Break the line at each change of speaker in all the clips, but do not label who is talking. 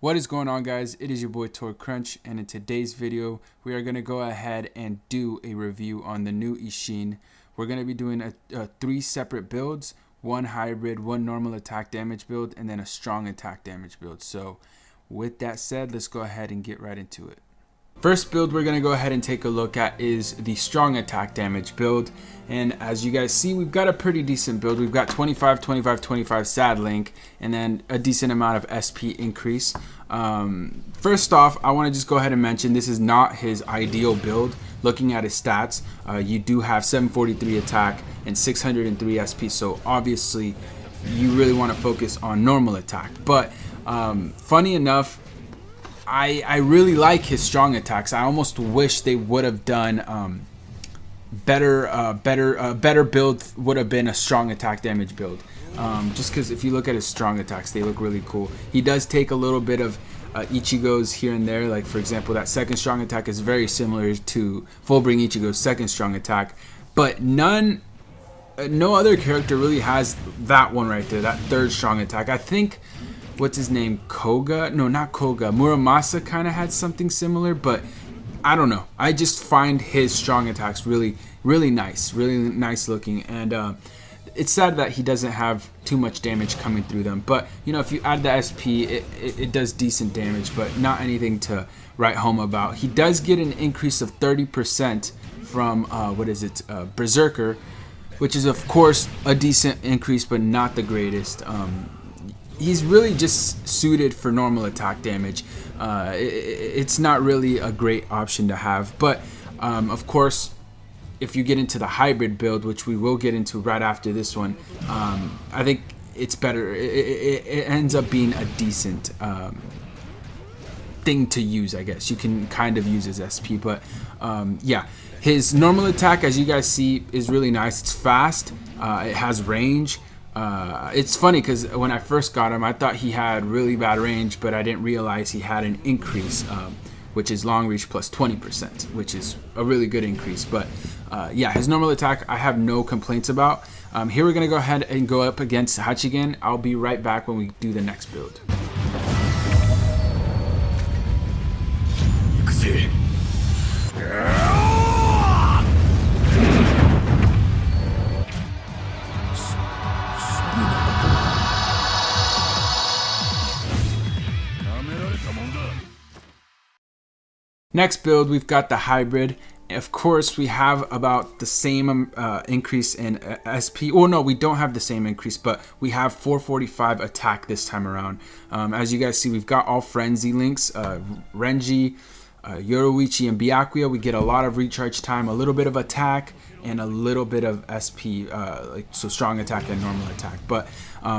What is going on, guys? It is your boy Tor Crunch, and in today's video we are going to go ahead and do a review on the new Isshin. We're going to be doing three separate builds: one hybrid, one normal attack damage build, and then a strong attack damage build. So with that said, let's go ahead and get right into it. First build we're going to go ahead and take a look at is the strong attack damage build, and as you guys see, we've got a pretty decent build. We've got 25 25 25 sad link and then a decent amount of SP increase. First off, I want to just go ahead and mention this is not his ideal build. Looking at his stats, you do have 743 attack and 603 SP, so obviously you really want to focus on normal attack. But funny enough, I really like his strong attacks. I almost wish they would have done better build would have been a strong attack damage build. Just because if you look at his strong attacks, they look really cool. He does take a little bit of Ichigo's here and there. Like for example, that second strong attack is very similar to Fullbring Ichigo's second strong attack, but no other character really has that one right there, that third strong attack. I think, what's his name, Koga? No, not Koga. Muramasa kind of had something similar, but I don't know. I just find his strong attacks really nice looking, and it's sad that he doesn't have too much damage coming through them. But you know, if you add the SP, it does decent damage, but not anything to write home about. He does get an increase of 30% from Berserker, which is of course a decent increase, but not the greatest. He's really just suited for normal attack damage. It's not really a great option to have, but of course, if you get into the hybrid build, which we will get into right after this one, I think it's better. It ends up being a decent thing to use, I guess. You can kind of use his SP, but yeah, his normal attack, as you guys see, is really nice. It's fast, it has range. It's funny because when I first got him, I thought he had really bad range, but I didn't realize he had an increase, which is long reach plus 20%, which is a really good increase. But yeah, his normal attack I have no complaints about. Here we're gonna go ahead and go up against Hachigen. I'll be right back when we do the next build. Next build, we've got the hybrid. Of course, we have about the same increase in SP. Oh no, we don't have the same increase, but we have 445 attack this time around. As you guys see, we've got all frenzy links, Renji, Yoruichi, and Byakuya. We get a lot of recharge time, a little bit of attack, and a little bit of SP, so strong attack and normal attack. But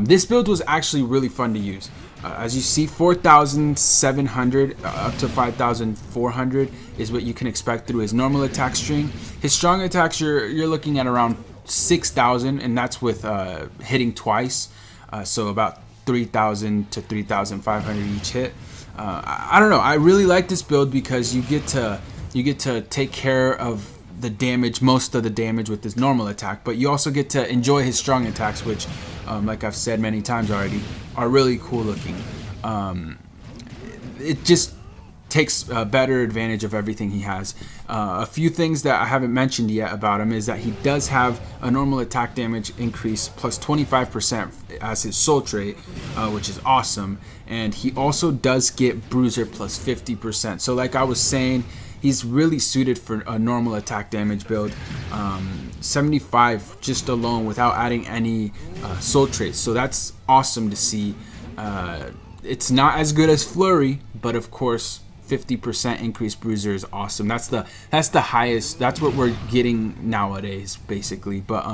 this build was actually really fun to use. As you see, 4,700 up to 5,400 is what you can expect through his normal attack string. His strong attacks, you're looking at around 6,000, and that's with hitting twice, so about 3,000 to 3,500 each hit. I don't know. I really like this build because you get to take care of the damage, most of the damage with his normal attack, but you also get to enjoy his strong attacks, which like I've said many times already, are really cool looking. It just takes better advantage of everything he has. A few things that I haven't mentioned yet about him is that he does have a normal attack damage increase plus 25% as his soul trait, which is awesome, and he also does get bruiser plus 50%. So like I was saying, he's really suited for a normal attack damage build. 75 just alone without adding any soul traits, so that's awesome to see. It's not as good as Flurry, but of course 50% increased bruiser is awesome. That's the highest. That's what we're getting nowadays, basically. But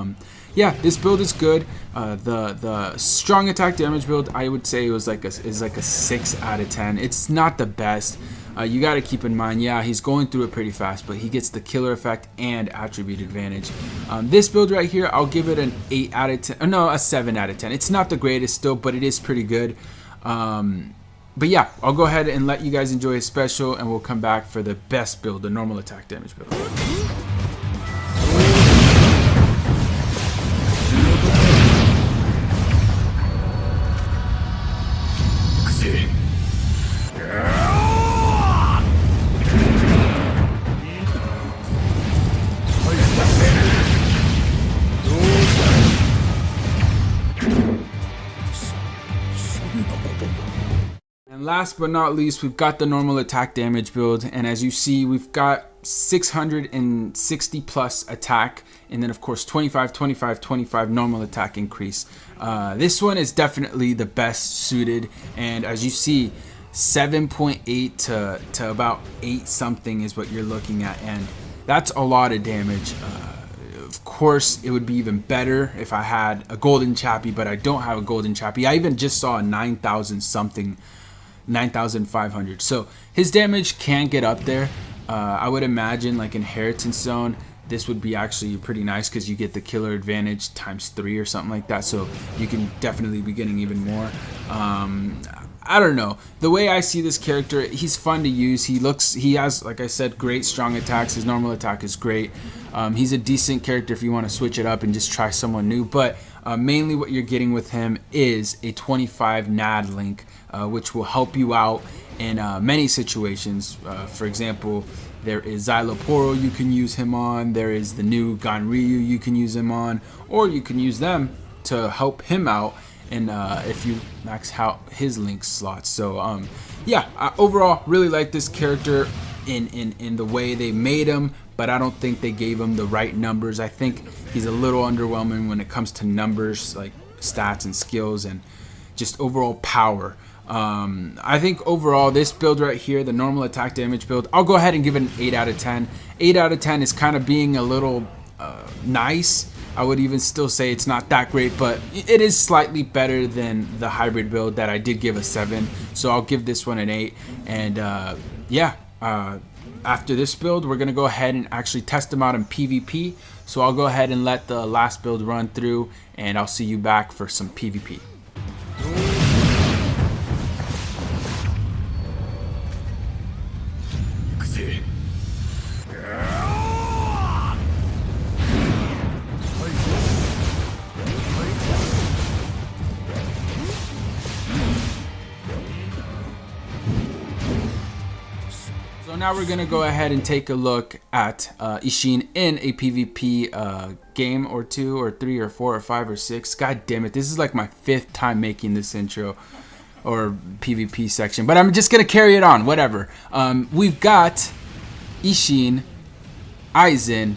yeah, this build is good. The strong attack damage build, I would say, is like a 6 out of 10. It's not the best. You got to keep in mind, yeah, he's going through it pretty fast, but he gets the killer effect and attribute advantage. This build right here, I'll give it an 8 out of 10. No, a 7 out of 10. It's not the greatest still, but it is pretty good. But yeah, I'll go ahead and let you guys enjoy his special, and we'll come back for the best build, the normal attack damage build. And last but not least, we've got the normal attack damage build, and as you see, we've got 660 plus attack, and then of course 25 25 25 normal attack increase. This one is definitely the best suited, and as you see, 7.8 to about 8 something is what you're looking at, and that's a lot of damage. Of course, it would be even better if I had a golden chappie, but I don't have a golden chappie. I even just saw a 9,000 something, 9,500. So his damage can get up there. I would imagine like inheritance zone, this would be actually pretty nice because you get the killer advantage ×3 or something like that. So you can definitely be getting even more. I don't know. The way I see this character, he's fun to use. He has, like I said, great strong attacks. His normal attack is great. He's a decent character if you want to switch it up and just try someone new. But mainly what you're getting with him is a 25 NAD link, which will help you out in many situations. For example, there is Xyloporo you can use him on. There is the new Ganryu you can use him on. Or you can use them to help him out. And if you max out his link slots. So yeah, I overall really like this character in the way they made him, but I don't think they gave him the right numbers. I think he's a little underwhelming when it comes to numbers, like stats and skills and just overall power. I think overall this build right here, the normal attack damage build, I'll go ahead and give it an 8 out of 10. 8 out of 10 is kind of being a little nice. I would even still say it's not that great, but it is slightly better than the hybrid build that I did give a 7. So I'll give this one an 8. And yeah, after this build, we're going to go ahead and actually test them out in PvP. So I'll go ahead and let the last build run through, and I'll see you back for some PvP. So now we're gonna go ahead and take a look at Isshin in a PvP game or 2 or 3 or 4 or 5 or 6. God damn it, this is like my 5th time making this intro or PvP section, but I'm just gonna carry it on, whatever. We've got Isshin, Aizen,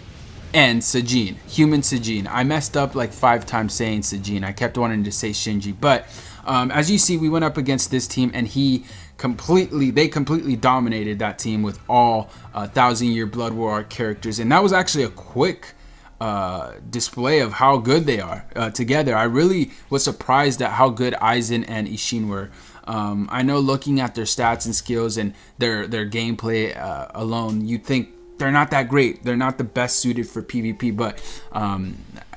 and Sajin, human Sajin. I messed up like 5 times saying Sajin. I kept wanting to say Shinji, but as you see, we went up against this team, and they completely dominated that team with all 1,000-year Blood War characters, and that was actually a quick display of how good they are together. I really was surprised at how good Aizen and Isshin were. I know looking at their stats and skills and their gameplay alone, you'd think they're not that great. They're not the best suited for PvP, but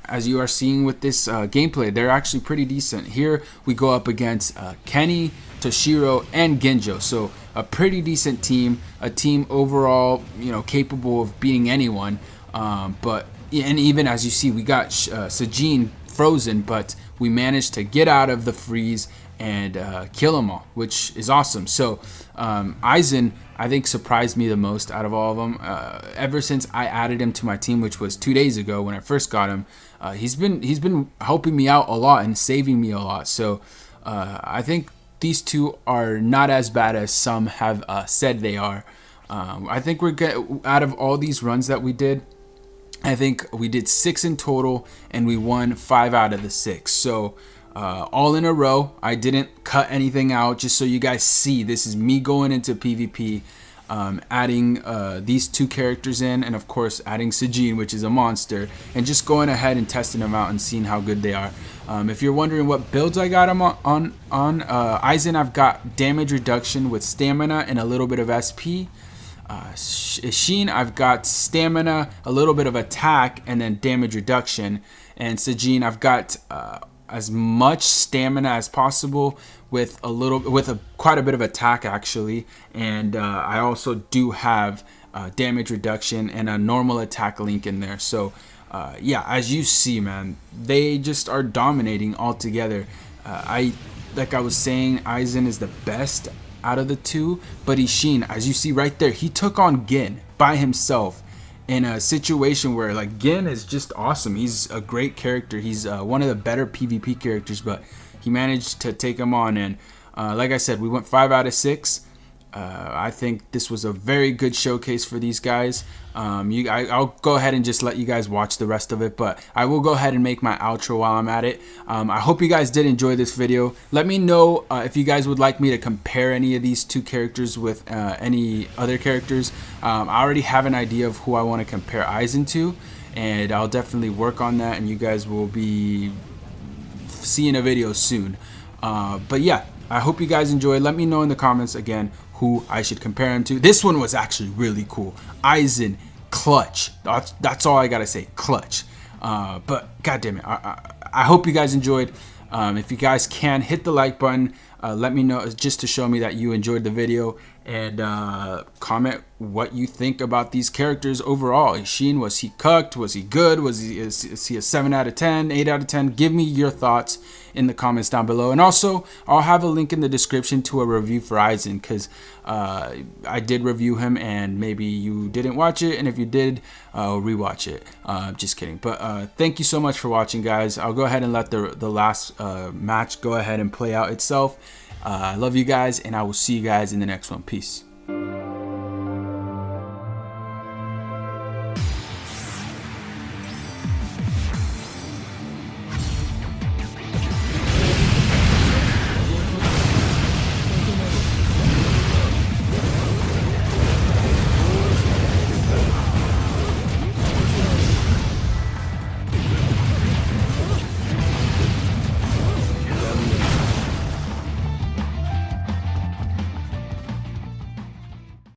as you are seeing with this gameplay, they're actually pretty decent. Here we go up against Kenny, Toshiro, and Genjo. So a pretty decent team, a team overall, you know, capable of beating anyone. But even as you see, we got Sajin frozen, but we managed to get out of the freeze and kill them all, which is awesome. So Aizen, I think, surprised me the most out of all of them. Ever since I added him to my team, which was 2 days ago when I first got him, he's been helping me out a lot and saving me a lot. So I think these two are not as bad as some have said they are. I think out of all these runs that we did, I think we did 6 in total, and we won 5 out of the 6. So all in a row. I didn't cut anything out, just so you guys see this is me going into PvP, adding these 2 characters in, and of course adding Sajin, which is a monster, and just going ahead and testing them out and seeing how good they are. If you're wondering what builds I got them on Aizen, I've got damage reduction with stamina and a little bit of SP. Isshin, I've got stamina, a little bit of attack, and then damage reduction. And Sajin, I've got as much stamina as possible with quite a bit of attack actually, and I also do have damage reduction and a normal attack link in there. So yeah, as you see, man, they just are dominating altogether. Like I was saying, Aizen is the best out of the 2, but Isshin, as you see right there, he took on Gin by himself in a situation where, like, Gin is just awesome. He's a great character. He's one of the better PvP characters, but he managed to take him on, and Like I said, we went 5 out of 6. I think this was a very good showcase for these guys. I'll go ahead and just let you guys watch the rest of it, but I will go ahead and make my outro while I'm at it. I hope you guys did enjoy this video. Let me know if you guys would like me to compare any of these two characters with any other characters. I already have an idea of who I want to compare Aizen to, and I'll definitely work on that, and you guys will be seeing a video soon. But yeah, I hope you guys enjoyed. Let me know in the comments again who I should compare him to. This one was actually really cool. Aizen, clutch. That's all I gotta say, clutch. But god damn it, I hope you guys enjoyed. If you guys can, hit the like button. Let me know, just to show me that you enjoyed the video, and comment what you think about these characters overall. Isshin, was he cucked? Was he good? Is he a 7 out of 10, 8 out of 10? Give me your thoughts in the comments down below. And also, I'll have a link in the description to a review for Aizen, because I did review him, and maybe you didn't watch it, and if you did, rewatch it. Just kidding. But thank you so much for watching, guys. I'll go ahead and let the last match go ahead and play out itself. I love you guys, and I will see you guys in the next one. Peace.